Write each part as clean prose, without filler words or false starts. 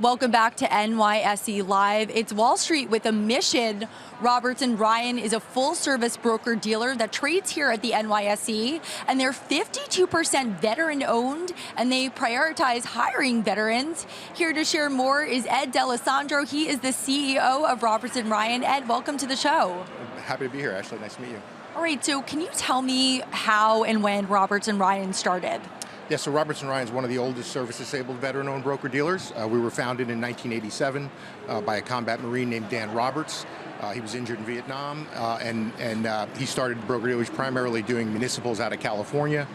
Welcome back to NYSE Live. It's Wall Street with a mission. Roberts and Ryan is a full-service broker-dealer that trades here at the NYSE, and they're 52% veteran-owned, and they prioritize hiring veterans. Here to share more is Ed D'Alessandro. He is the CEO of Roberts and Ryan. Ed, welcome to the show. Happy to be here, Ashley. Nice to meet you. All right, so can you tell me how and when Roberts and Ryan started? Yeah, so Roberts & Ryan is one of the oldest service-disabled veteran-owned broker-dealers. We were founded in 1987 by a combat Marine named Dan Roberts. He was injured in Vietnam, and he started broker-dealers primarily doing municipals out of California.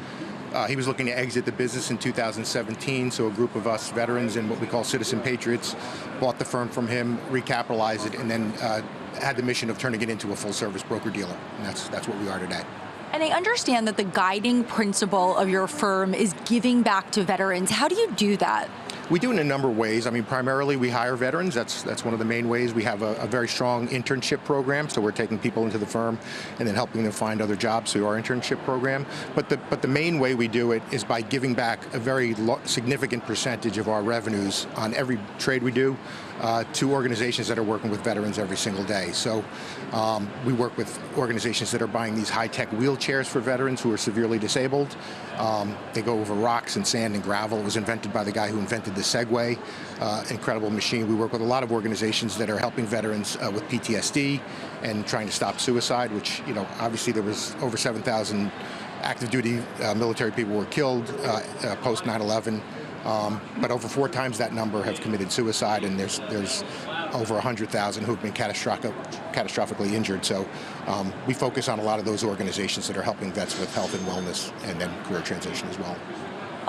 He was looking to exit the business in 2017, so a group of us veterans and what we call citizen patriots bought the firm from him, recapitalized it, and then had the mission of turning it into a full-service broker-dealer, and that's what we are today. And I understand that the guiding principle of your firm is giving back to veterans. How do you do that? We do it in a number of ways. I mean, primarily we hire veterans. That's one of the main ways. We have a very strong internship program, so we're taking people into the firm and then helping them find other jobs through our internship program. But the main way we do it is by giving back a very significant percentage of our revenues on every trade we do to organizations that are working with veterans every single day. So we work with organizations that are buying these high-tech wheelchairs for veterans who are severely disabled. They go over rocks and sand and gravel. It was invented by the guy who invented the Segway, incredible machine. We work with a lot of organizations that are helping veterans with PTSD and trying to stop suicide, which, you know, obviously there was over 7,000 active duty military people were killed post 9/11. But over 4 times that number have committed suicide, and there's over 100,000 who've been catastrophically injured. So we focus on a lot of those organizations that are helping vets with health and wellness and then career transition as well.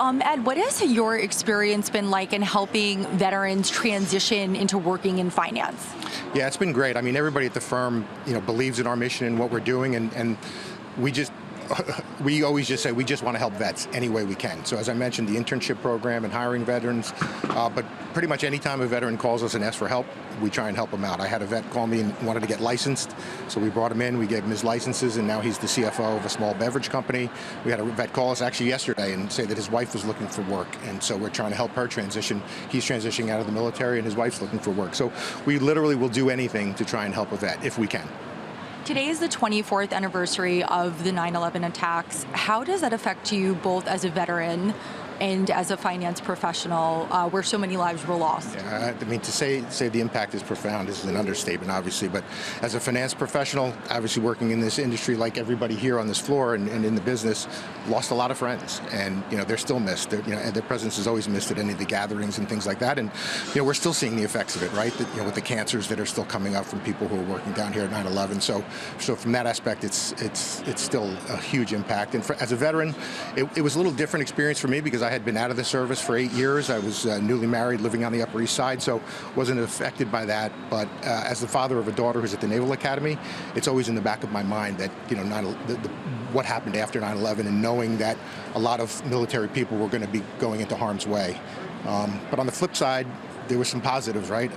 Ed, what has your experience been like in helping veterans transition into working in finance? Yeah, it's been great. I mean, everybody at the firm, you know, believes in our mission and what we're doing, and we always just say we just want to help vets any way we can. So as I mentioned, the internship program and hiring veterans, but pretty much any time a veteran calls us and asks for help, we try and help them out. I had a vet call me and wanted to get licensed, so we brought him in, we gave him his licenses, and now he's the CFO of a small beverage company. We had a vet call us actually yesterday and say that his wife was looking for work, and so we're trying to help her transition. He's transitioning out of the military and his wife's looking for work. So we literally will do anything to try and help a vet if we can. Today is the 24th anniversary of the 9/11 attacks. How does that affect you both as a veteran and as a finance professional where so many lives were lost? Yeah, I mean, to say the impact is profound is an understatement, obviously, but as a finance professional, obviously working in this industry like everybody here on this floor and in the business, lost a lot of friends, and you know, they're still missed. You know, and their presence is always missed at any of the gatherings and things like that, and you know, we're still seeing the effects of it, right? You know, with the cancers that are still coming up from people who are working down here at 9/11. So from that aspect, it's still a huge impact. And as a veteran, it was a little different experience for me because I had been out of the service for 8 years. I was newly married, living on the Upper East Side, so wasn't affected by that. But as the father of a daughter who's at the Naval Academy, it's always in the back of my mind that, you know, what happened after 9/11, and knowing that a lot of military people were going to be going into harm's way. But on the flip side, there were some positives, right?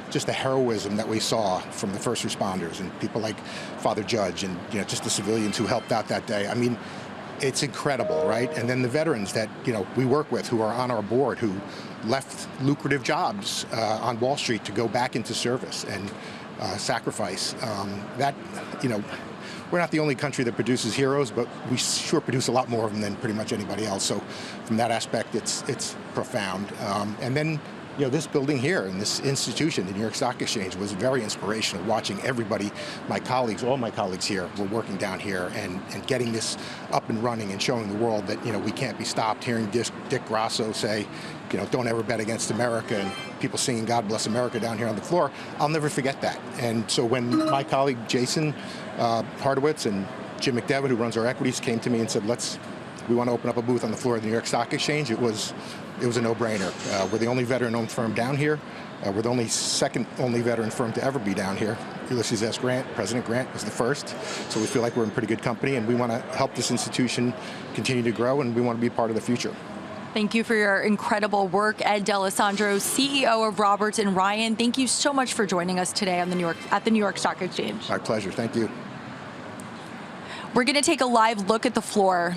Just the heroism that we saw from the first responders and people like Father Judge, and you know, just the civilians who helped out that day. I mean, it's incredible, right? And then the veterans that, you know, we work with who are on our board, who left lucrative jobs on Wall Street to go back into service and sacrifice. That, you know, we're not the only country that produces heroes, but we sure produce a lot more of them than pretty much anybody else. So from that aspect, it's profound. And then, you know, this building here and this institution, the New York Stock Exchange, was very inspirational. Watching everybody, my colleagues, all my colleagues here were working down here and getting this up and running and showing the world that, you know, we can't be stopped. Hearing Dick Grasso say, you know, don't ever bet against America, and people singing God Bless America down here on the floor, I'll never forget that. And so when my colleague Jason Hardowitz and Jim McDevitt, who runs our equities, came to me and said, we want to open up a booth on the floor of the New York Stock Exchange, it was a no-brainer. We're the only veteran-owned firm down here. We're the second only veteran firm to ever be down here. Ulysses S. Grant, President Grant, was the first. So we feel like we're in pretty good company, and we want to help this institution continue to grow, and we want to be part of the future. Thank you for your incredible work, Ed D'Alessandro, CEO of Roberts and Ryan. Thank you so much for joining us today on at the New York Stock Exchange. My pleasure. Thank you. We're going to take a live look at the floor.